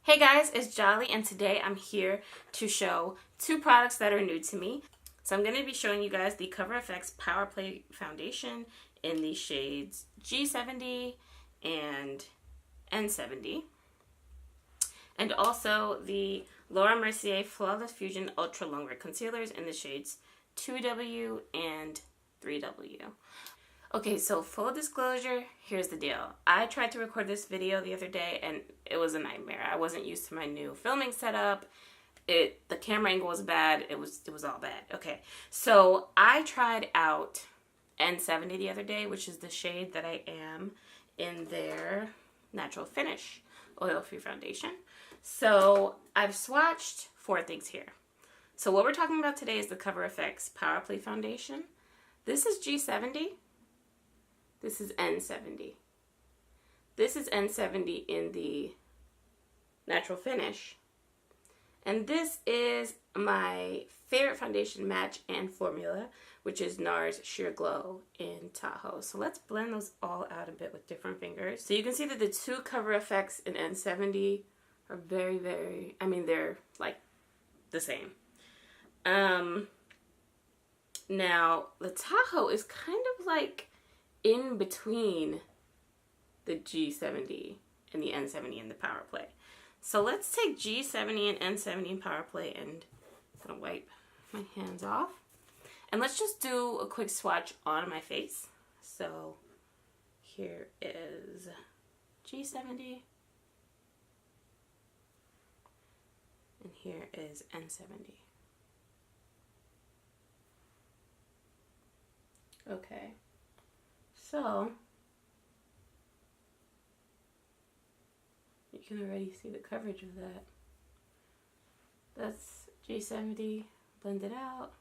Hey guys, it's Jolly, and today I'm here to show two products that are new to me. So I'm going to be showing you guys the Cover FX Power Play Foundation in the shades G70 and N70. And also the Laura Mercier Flawless Fusion Ultra Longwear Concealers in the shades 2W and 3W. Okay, so full disclosure, here's the deal. I tried to record this video the other day and it was a nightmare. I wasn't used to my new filming setup. The camera angle was bad. It was all bad. Okay, so I tried out N70 the other day, which is the shade that I am in their Natural Finish Oil-Free Foundation. So I've swatched four things here. So what we're talking about today is the Cover FX Power Play Foundation. This is G70. This is N70. This is N70 in the Natural Finish. And this is my favorite foundation match and formula, which is Nars Sheer Glow in Tahoe. So let's blend those all out a bit with different fingers. So you can see that the two Cover FX in N70 are very, they're like the same. Now, the Tahoe is kind of like in between the G70 and the N70 in the Power Play. So let's take G70 and N70 in Power Play, and I'm gonna wipe my hands off. And let's just do a quick swatch on my face. So here is G70. And here is N70. Okay. So, you can already see the coverage of that. That's G70 blended out.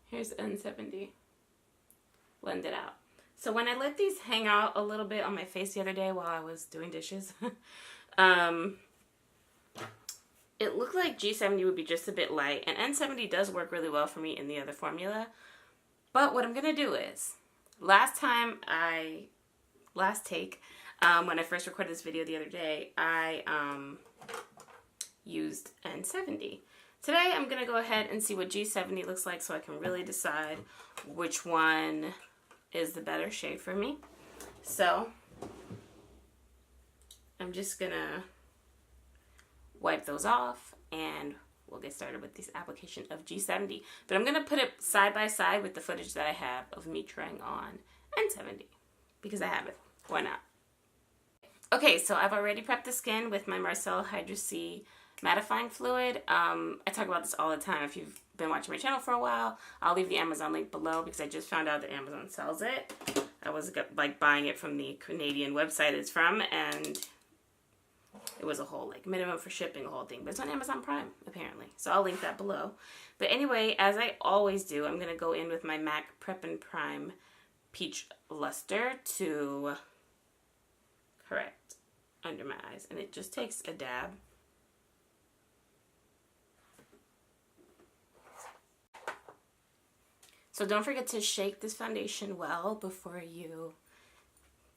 Here's N70 blended out. So when I let these hang out a little bit on my face the other day while I was doing dishes, it looked like G70 would be just a bit light, and N70 does work really well for me in the other formula. But what I'm going to do is, last take, when I first recorded this video the other day, I used N70. Today I'm going to go ahead and see what G70 looks like so I can really decide which one is the better shade for me. So, I'm just going to wipe those off and we'll get started with this application of G70. But I'm going to put it side by side with the footage that I have of me trying on N70 because I have it. Why not? Okay, so I've already prepped the skin with my Mercier Hydra C mattifying fluid. I talk about this all the time. If you've been watching my channel for a while, I'll leave the Amazon link below because I just found out that Amazon sells it. I was like buying it from the Canadian website it's from, and it was a whole like minimum for shipping, a whole thing. But it's on Amazon Prime, apparently. So I'll link that below. But anyway, as I always do, I'm going to go in with my MAC Prep and Prime Peach Luster to correct under my eyes. And it just takes a dab. So don't forget to shake this foundation well before you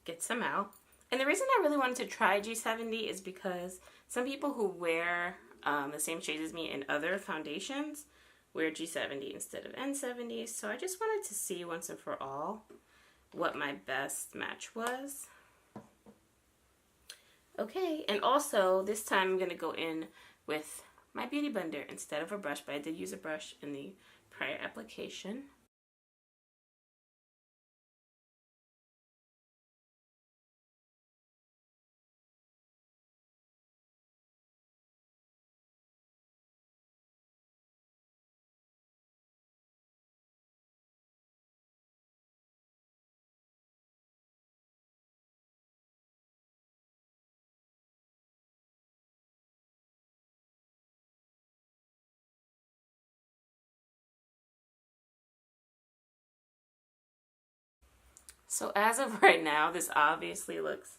get some out. And the reason I really wanted to try G70 is because some people who wear the same shades as me in other foundations wear G70 instead of N70. So I just wanted to see once and for all what my best match was. Okay, and also this time I'm going to go in with my Beauty Blender instead of a brush, but I did use a brush in the prior application. So as of right now, this obviously looks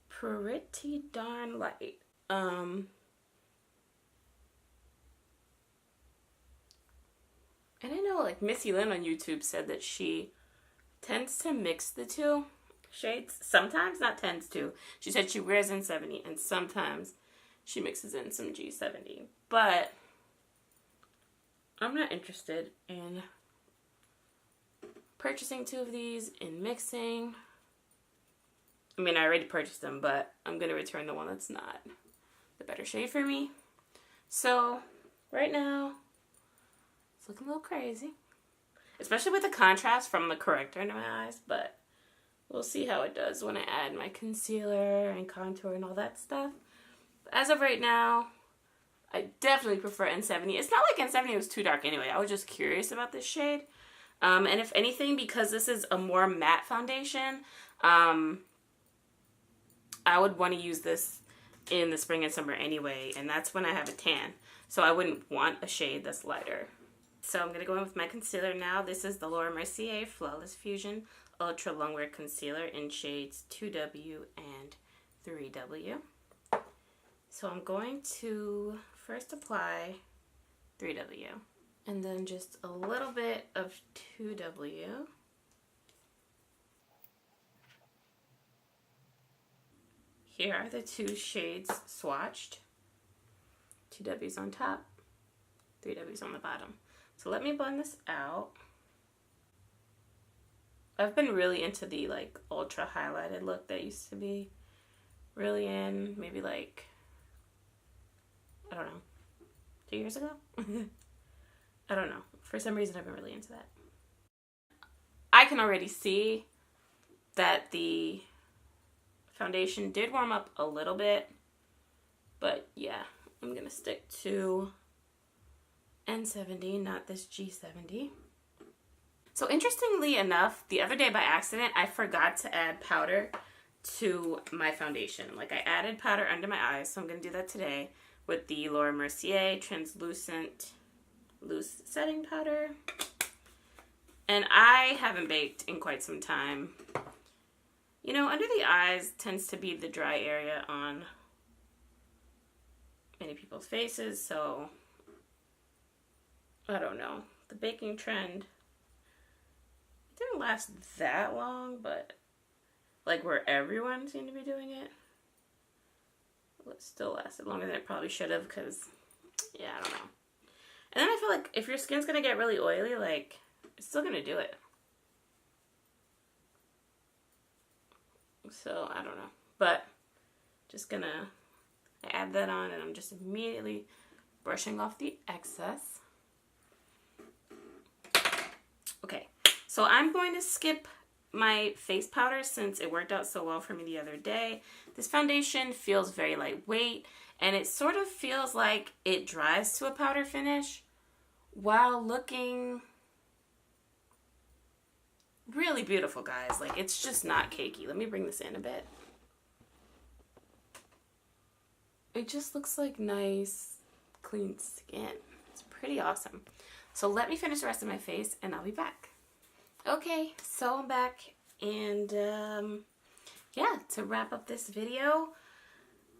pretty darn light. And I know like Missy Lynn on YouTube said that she tends to mix the two shades. Sometimes, not tends to. She said she wears N70 and sometimes she mixes in some G70. But I'm not interested in purchasing two of these and mixing. I mean, I already purchased them, but I'm going to return the one that's not the better shade for me. So, right now, it's looking a little crazy. Especially with the contrast from the corrector into my eyes, but we'll see how it does when I add my concealer and contour and all that stuff. But as of right now, I definitely prefer N70. It's not like N70 was too dark anyway. I was just curious about this shade. And if anything, because this is a more matte foundation, I would want to use this in the spring and summer anyway, and that's when I have a tan. So I wouldn't want a shade that's lighter. So I'm going to go in with my concealer now. This is the Mercier Flawless Fusion Ultra Longwear Concealer in shades 2W and 3W. So I'm going to first apply 3W and then just a little bit of 2W. Here are the two shades swatched. 2W's on top, 3W's on the bottom. So let me blend this out. I've been really into the like ultra highlighted look that used to be really in maybe like, I don't know, 2 years ago? I don't know. For some reason I've been really into that. I can already see that the foundation did warm up a little bit, but yeah, I'm gonna stick to N70, not this G70. So interestingly enough, the other day by accident, I forgot to add powder to my foundation. Like I added powder under my eyes, so I'm gonna do that today with the Mercier Translucent Loose Setting Powder. And I haven't baked in quite some time. You know, under the eyes tends to be the dry area on many people's faces, so I don't know. The baking trend didn't last that long, but like where everyone seemed to be doing it, it still lasted longer than it probably should have, because, yeah, I don't know. And then I feel like if your skin's going to get really oily, like, it's still going to do it. So, I don't know. But, just going to add that on, and I'm just immediately brushing off the excess. Okay, so I'm going to skip my face powder since it worked out so well for me the other day. This foundation feels very lightweight, and it sort of feels like it dries to a powder finish while looking really beautiful, guys. Like, it's just not cakey. Let me bring this in a bit. It just looks like nice, clean skin. It's pretty awesome. So let me finish the rest of my face and I'll be back. Okay, so I'm back, and yeah, to wrap up this video,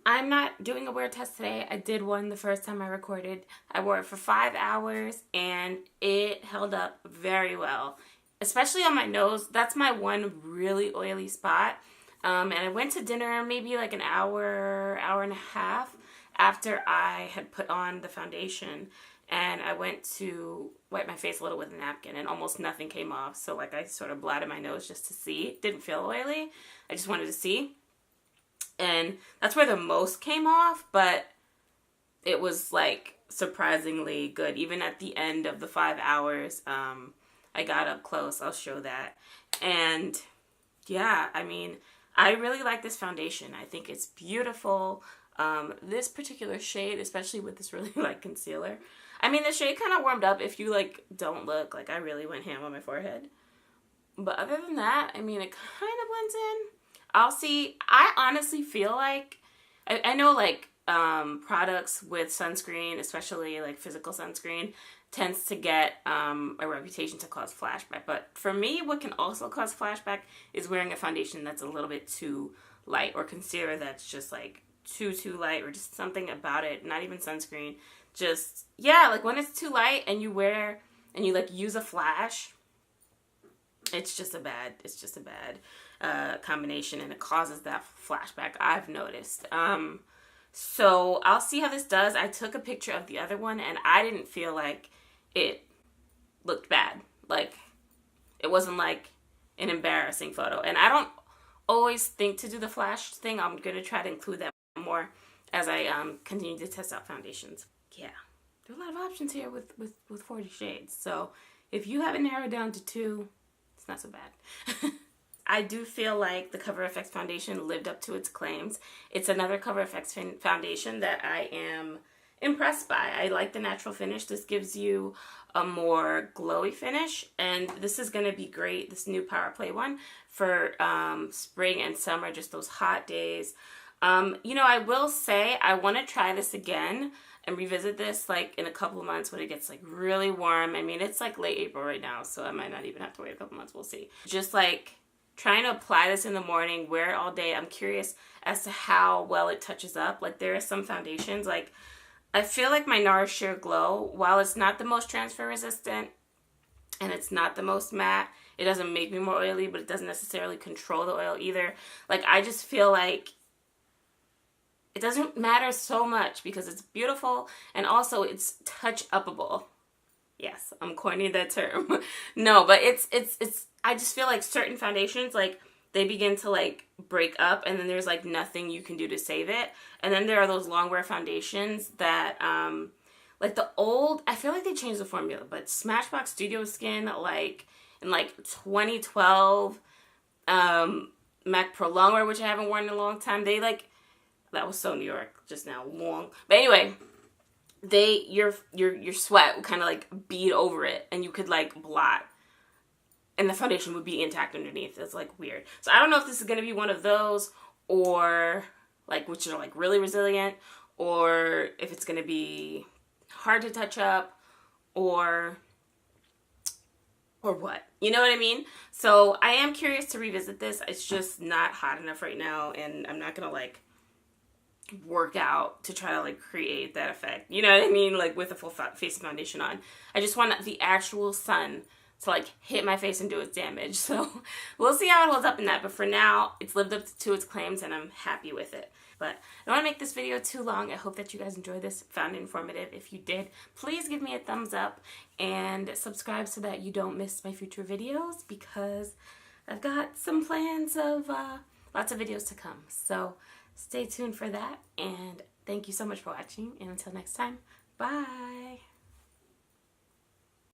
I'm not doing a wear test today. I did one the first time I recorded. I wore it for 5 hours and it held up very well, especially on my nose. That's my one really oily spot. And I went to dinner maybe like an hour, hour and a half after I had put on the foundation. And I went to wipe my face a little with a napkin and almost nothing came off. So like I sort of blotted my nose just to see. It didn't feel oily. I just wanted to see. And that's where the most came off, but it was like surprisingly good. Even at the end of the 5 hours, I got up close. I'll show that. And yeah, I mean, I really like this foundation. I think it's beautiful. This particular shade, especially with this really light concealer. I mean, the shade kind of warmed up if you, like, don't look. Like, I really went ham on my forehead. But other than that, I mean, it kind of blends in. I'll see. I honestly feel like, I know, like, products with sunscreen, especially, like, physical sunscreen, tends to get a reputation to cause flashback. But for me, what can also cause flashback is wearing a foundation that's a little bit too light, or concealer that's just, like, too light, or just something about it, not even sunscreen. Just, yeah, like when it's too light and you wear, and you like use a flash, it's just a bad combination, and it causes that flashback, I've noticed. So I'll see how this does. I took a picture of the other one, and I didn't feel like it looked bad. Like, it wasn't like an embarrassing photo. And I don't always think to do the flash thing. I'm going to try to include that more as I continue to test out foundations. Yeah, there are a lot of options here with 40 shades. So if you have it narrowed down to 2, it's not so bad. I do feel like the Cover FX foundation lived up to its claims. It's another Cover FX foundation that I am impressed by. I like the natural finish. This gives you a more glowy finish, and this is going to be great, this new Power Play one, for spring and summer, just those hot days. You know, I will say I want to try this again and revisit this like in a couple of months when it gets like really warm. I mean, it's like late April right now, so I might not even have to wait a couple months. We'll see. Just like trying to apply this in the morning, wear it all day. I'm curious as to how well it touches up. Like, there are some foundations, like, I feel like my Nars Sheer Glow, while it's not the most transfer resistant and it's not the most matte, it doesn't make me more oily, but it doesn't necessarily control the oil either. Like, I just feel like it doesn't matter so much because it's beautiful, and also it's touch-upable. Yes, I'm coining that term. No, but it's I just feel like certain foundations, like, they begin to like break up, and then there's like nothing you can do to save it. And then there are those long wear foundations that like the old, I feel like they changed the formula, but Smashbox Studio Skin, like in like 2012, Mac Pro Longwear, which I haven't worn in a long time, they like, that was so New York just now, long. But anyway, your sweat would kind of like bead over it, and you could like blot, and the foundation would be intact underneath. It's like weird. So I don't know if this is going to be one of those, or like, which are like really resilient, or if it's going to be hard to touch up, or what. You know what I mean? So I am curious to revisit this. It's just not hot enough right now, and I'm not going to like work out to try to like create that effect. You know what I mean? Like with a full face foundation on. I just want the actual sun to like hit my face and do its damage. So we'll see how it holds up in that. But for now, it's lived up to its claims, and I'm happy with it. But I don't want to make this video too long. I hope that you guys enjoyed this, found it informative. If you did, please give me a thumbs up and subscribe so that you don't miss my future videos, because I've got some plans of lots of videos to come. So stay tuned for that, and thank you so much for watching, and until next time, bye!